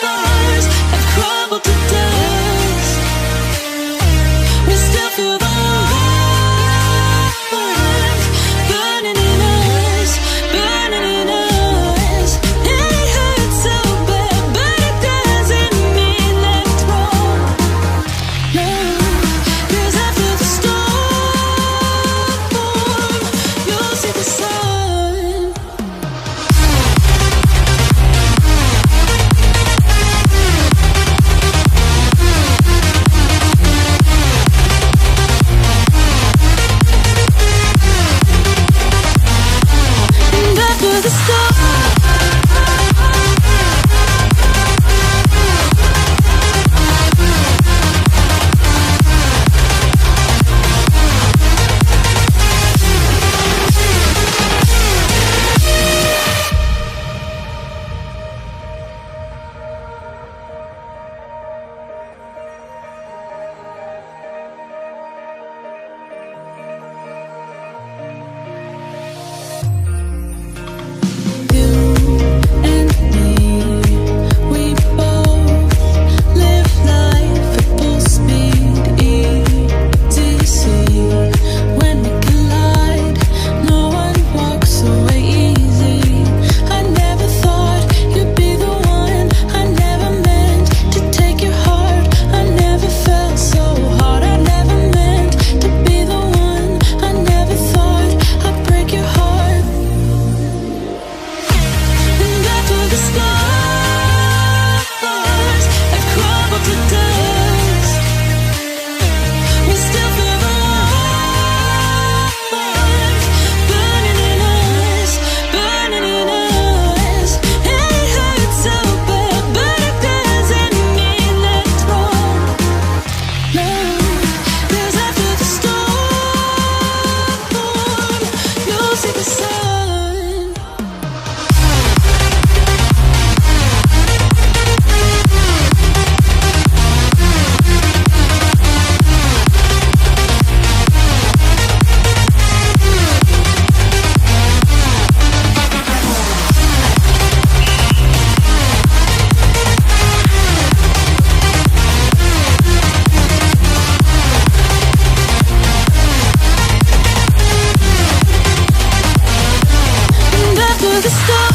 stars have crumbled to dust. We still feel the warmth burning in us, burning in us. It hurts so bad, but it doesn't mean that it's wrong. No, 'cause after the storm, you'll see the sun. And after the storm, you and me, we both live life at full speed. Easy to see when we collide. No one walks away easy. I never thought you'd be the one. I never meant to take your heart. I never felt so hard. I never meant to be the one. I never thought I'd break your heart. And after the stars have crumbled to dust, we still feel the warmth burning in us, burning in us. And it hurts so bad, but it doesn't mean that it's wrong. No, 'cause after the storm, you'll see the sun. And after the storm,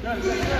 Пас.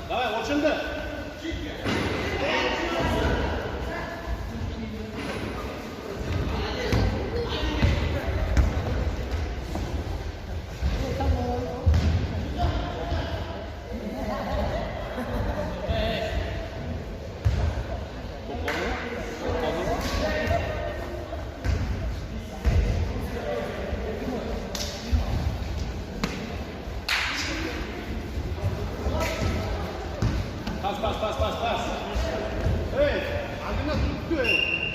Давай, вот şimdi. Pas. Evet. Adına tuttu.